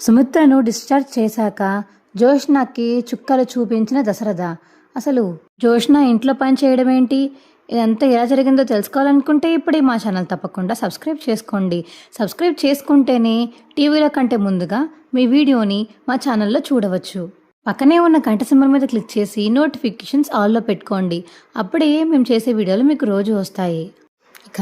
సుమిత్రను discharge చేశాక జోష్నాకి చుక్కలు చూపించిన దశరథ. అసలు జోష్న ఇంట్లో పని చేయడం ఏంటి, ఇదంతా ఎలా జరిగిందో తెలుసుకోవాలనుకుంటే ఇప్పుడే మా ఛానల్ తప్పకుండా సబ్స్క్రైబ్ చేసుకోండి. సబ్స్క్రైబ్ చేసుకుంటేనే టీవీలో కంటే ముందుగా మీ వీడియోని మా ఛానల్లో చూడవచ్చు. పక్కనే ఉన్న గంట సింబల్ మీద క్లిక్ చేసి నోటిఫికేషన్స్ ఆల్లో పెట్టుకోండి. అప్పుడే మేము చేసే వీడియోలు మీకు రోజు వస్తాయి. ఇక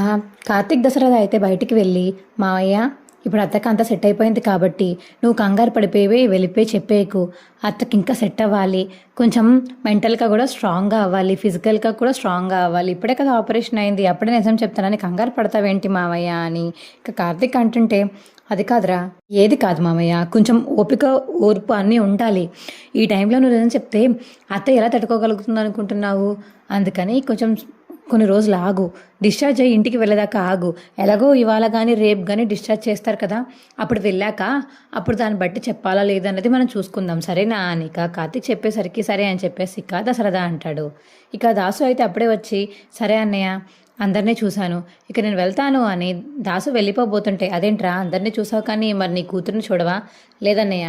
కార్తీక్ దశరథ అయితే బయటికి వెళ్ళి, మావయ్య ఇప్పుడు అత్తకి అంతా సెట్ అయిపోయింది కాబట్టి నువ్వు కంగారు పడిపోయి వెళ్ళిపోయి చెప్పేకు, అత్తకి ఇంకా సెట్ అవ్వాలి, కొంచెం మెంటల్గా కూడా స్ట్రాంగ్గా అవ్వాలి, ఫిజికల్గా కూడా స్ట్రాంగ్గా అవ్వాలి, ఇప్పుడే కదా ఆపరేషన్ అయింది, అప్పుడే నిజం చెప్తానని కంగారు పడతావేంటి మావయ్య అని ఇక కార్తీక్ అంటుంటే, అది కాదురా, ఏది కాదు మామయ్య, కొంచెం ఓపిక ఓర్పు అన్నీ ఉండాలి. ఈ టైంలో నువ్వు నిజం చెప్తే అత్త ఎలా తట్టుకోగలుగుతుంది అనుకుంటున్నావు, అందుకని కొంచెం కొన్ని రోజులు ఆగు, డిశ్చార్జ్ అయ్యి ఇంటికి వెళ్ళేదాకా ఆగు, ఎలాగో ఇవాళ కానీ రేపు కానీ డిశ్చార్జ్ చేస్తారు కదా, అప్పుడు వెళ్ళాక అప్పుడు దాన్ని బట్టి చెప్పాలా లేదన్నది మనం చూసుకుందాం, సరేనా అని ఇక కార్తీక్ చెప్పేసరికి సరే అని చెప్పేసి ఇక దశరథ అంటాడు. ఇక దాసు అయితే అప్పుడే వచ్చి, సరే అన్నయ్య అందరినీ చూశాను, ఇక నేను వెళ్తాను అని దాసు వెళ్ళిపోబోతుంటే, అదేంట్రా అందరినీ చూసావు కానీ మరి నీ కూతురుని చూడవా, లేదన్నయ్య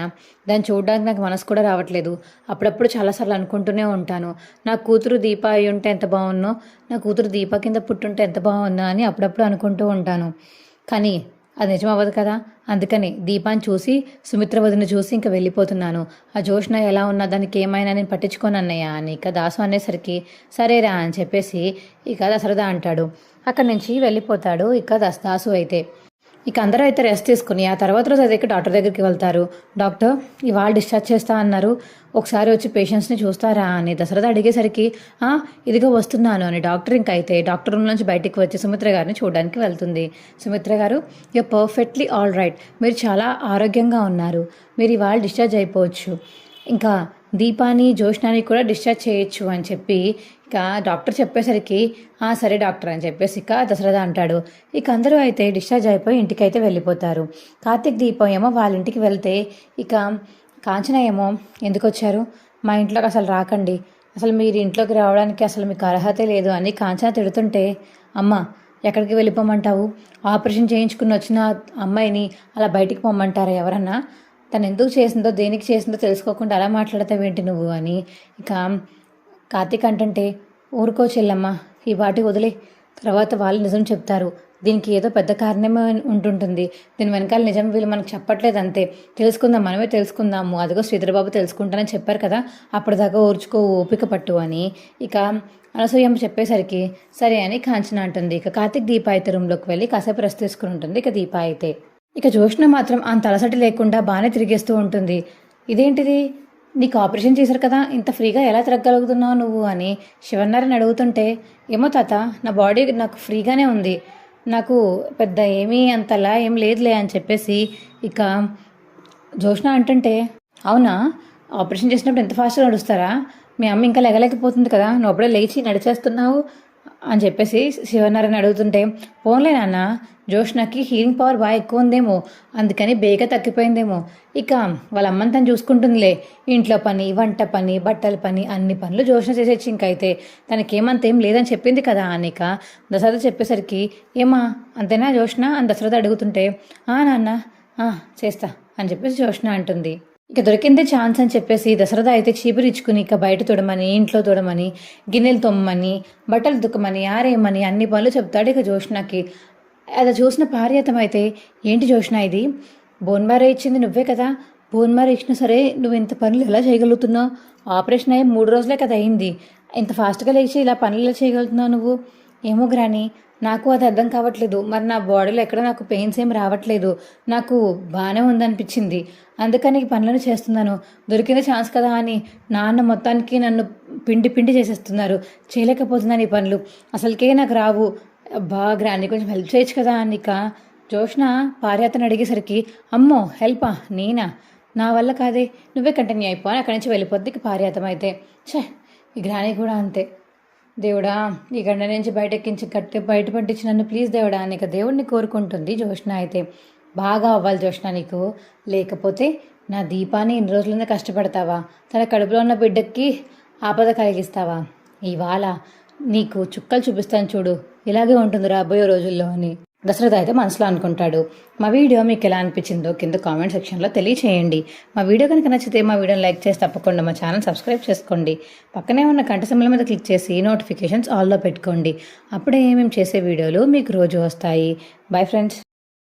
దాన్ని చూడడానికి నాకు మనసు కూడా రావట్లేదు, అప్పుడప్పుడు చాలాసార్లు అనుకుంటూనే ఉంటాను, నా కూతురు దీప అయి ఉంటే ఎంత బాగున్నో, నా కూతురు దీప కింద పుట్టుంటే ఎంత బాగున్నా అని అప్పుడప్పుడు అనుకుంటూ ఉంటాను, కానీ అది నిజం అవ్వదు కదా, అందుకని దీపాన్ని చూసి సుమిత్ర వదిన చూసి ఇంకా వెళ్ళిపోతున్నాను, ఆ జోష్న ఎలా ఉన్నా దానికి ఏమైనా నేను పట్టించుకోను అన్నయ్య అని ఇక దాసు అనేసరికి సరేరా అని చెప్పేసి ఇక దశరథ అంటాడు. అక్కడి నుంచి వెళ్ళిపోతాడు ఇక దాసు అయితే. ఇక అందరూ అయితే రెస్ట్ తీసుకుని ఆ తర్వాత రోజు అయితే డాక్టర్ దగ్గరికి వెళ్తారు. డాక్టర్ ఇవాళ డిశ్చార్జ్ చేస్తా అన్నారు, ఒకసారి వచ్చి పేషెంట్స్ని చూస్తారా అని దశరథ అడిగేసరికి ఇదిగో వస్తున్నాను అని డాక్టర్ ఇంకా అయితే డాక్టర్ రూమ్ నుంచి బయటికి వచ్చి సుమిత్ర గారిని చూడడానికి వెళ్తుంది. సుమిత్ర గారు, యూ పర్ఫెక్ట్లీ ఆల్ రైట్, మీరు చాలా ఆరోగ్యంగా ఉన్నారు, మీరు ఇవాళ డిశ్చార్జ్ అయిపోవచ్చు, ఇంకా దీపాని జోష్నాని కూడా డిశ్చార్జ్ చేయొచ్చు అని చెప్పి ఇక డాక్టర్ చెప్పేసరికి సరే డాక్టర్ అని చెప్పేసి ఇక దశరథ అంటాడు. ఇక అందరూ అయితే డిశ్చార్జ్ అయిపోయి ఇంటికి అయితే వెళ్ళిపోతారు. కార్తీక్ దీపం ఏమో వాళ్ళ ఇంటికి వెళ్తే ఇక కాంచన ఏమో, ఎందుకు వచ్చారు మా ఇంట్లోకి, అసలు రాకండి, అసలు మీరు ఇంట్లోకి రావడానికి అసలు మీకు అర్హతే లేదు అని కాంచన తిడుతుంటే, అమ్మ ఎక్కడికి వెళ్ళిపోమంటావు, ఆపరేషన్ చేయించుకుని వచ్చిన అమ్మాయిని అలా బయటికి పొమ్మంటారా ఎవరన్నా, తను ఎందుకు చేసిందో దేనికి చేసిందో తెలుసుకోకుండా అలా మాట్లాడతావేంటి నువ్వు అని ఇక కార్తీక్ అంటుంటే, ఊరుకో చెల్లమ్మ, ఈ వాటి వదిలే, తర్వాత వాళ్ళు నిజం చెప్తారు, దీనికి ఏదో పెద్ద కారణమే ఉంటుంటుంది, దీని వెనకాల నిజం వీళ్ళు మనకు చెప్పట్లేదు అంతే, తెలుసుకుందాం, మనమే తెలుసుకుందాము, అదిగో శ్రీధరబాబు తెలుసుకుంటానని చెప్పారు కదా, అప్పటిదాకా ఓపిక పట్టు అని ఇక అనసూయమ్మ చెప్పేసరికి సరే అని కాంచన అంటుంది. ఇక కార్తీక్ దీప అయితే రూమ్లోకి వెళ్ళి కాసేపు రెస్ట్ తీసుకుని ఉంటుంది. ఇక దీప అయితే ఇక జోష్న మాత్రం అంత అలసటి లేకుండా బాగానే తిరిగేస్తూ ఉంటుంది. ఇదేంటిది, నీకు ఆపరేషన్ చేశారు కదా, ఇంత ఫ్రీగా ఎలా తిరగలుగుతున్నావు నువ్వు అని శివన్నారాయణ అడుగుతుంటే, ఏమో తాత నా బాడీ నాకు ఫ్రీగానే ఉంది, నాకు పెద్ద ఏమీ అంతలా ఏం లేదులే అని చెప్పేసి ఇక జోష్న అంటుంటే, అవునా ఆపరేషన్ చేసినప్పుడు ఎంత ఫాస్ట్గా నడుస్తారా, మీ అమ్మ ఇంకా లెగలేకపోతుంది కదా, నువ్వు అప్పుడే లేచి నడిచేస్తున్నావు అని చెప్పేసి శివనారాయణ అడుగుతుంటే, పోన్లే నాన్న, జోష్నకి హీరింగ్ పవర్ బాగా ఎక్కువ ఉందేమో, అందుకని బేగా తగ్గిపోయిందేమో, ఇక వాళ్ళ అమ్మని తను చూసుకుంటుందిలే, ఇంట్లో పని, వంట పని, బట్టల పని, అన్ని పనులు జోష్న చేసేసి ఇంకైతే తనకేమంతేం లేదని చెప్పింది కదా అనిక దశరథ చెప్పేసరికి, ఏమా అంతేనా జోష్న అని దశరథ అడుగుతుంటే, నాన్న చేస్తా అని చెప్పేసి జోష్న అంటుంది. ఇక దొరికిందే ఛాన్స్ అని చెప్పేసి దశరథ అయితే చీపురిచ్చుకుని ఇక బయట తొడమని, ఇంట్లో తొడమని, గిన్నెలు తొమ్మని, బట్టలు దుక్కమని, ఆరేయమని అన్ని పనులు చెప్తాడు ఇక జోష్నకి. అది చూసిన పార్యతం అయితే, ఏంటి జోష్న ఇది, బోన్మారే ఇచ్చింది నువ్వే కదా, బోన్మారే ఇచ్చినా సరే నువ్వు ఇంత పనులు ఎలా చేయగలుగుతున్నావు, ఆపరేషన్ అయ్యి 3 రోజులే కదా అయింది, ఇంత ఫాస్ట్గా లేచి ఇలా పనులు ఎలా చేయగలుగుతున్నావు నువ్వు, ఏమో గ్రాని నాకు అది అర్థం కావట్లేదు, మరి నా బాడీలో ఎక్కడ నాకు పెయిన్స్ ఏం రావట్లేదు, నాకు బాగానే ఉందనిపించింది, అందుకని ఈ పనులను చేస్తున్నాను, దొరికిన ఛాన్స్ కదా అని నాన్న మొత్తానికి నన్ను పిండి చేసేస్తున్నారు, చేయలేకపోతున్నాను ఈ పనులు, అసలుకే నాకు రావు, గ్రాని కొంచెం హెల్ప్ చేయొచ్చు కదా అనిక జోష్న పార్యాతను అడిగేసరికి, అమ్మో హెల్పా నేనా, నా వల్ల కాదే, నువ్వే కంటిన్యూ అయిపో అని అక్కడి నుంచి వెళ్ళిపోద్ది ఇక పార్యాతం అయితే. ఈ గ్రాని కూడా అంతే, దేవుడా ఈ గండ నుంచి బయటెక్కించి బయట పట్టించి నన్ను ప్లీజ్ దేవుడా అని ఇక దేవుడిని కోరుకుంటుంది జోష్న అయితే. బాగా అవ్వాలి జోష్న నీకు, లేకపోతే నా దీపాన్ని ఇన్ని రోజులనే కష్టపడతావా, తన కడుపులో ఉన్న బిడ్డకి ఆపద కలిగిస్తావా, ఇవాళ నీకు చుక్కలు చూపిస్తాను చూడు, ఇలాగే ఉంటుంది రాబోయే రోజుల్లో అని దశరథ అయితే మనసులో అనుకుంటాడు. మా వీడియో మీకు ఎలా అనిపించిందో కింద కామెంట్ సెక్షన్లో తెలియచేయండి. మా వీడియో కనుక నచ్చితే మా వీడియోని లైక్ చేసి తప్పకుండా మా ఛానల్ సబ్స్క్రైబ్ చేసుకోండి. పక్కనే ఉన్న గంట సింబల్ మీద క్లిక్ చేసి నోటిఫికేషన్స్ ఆల్లో పెట్టుకోండి. అప్పుడే మేము చేసే వీడియోలు మీకు రోజు వస్తాయి. Bye friends.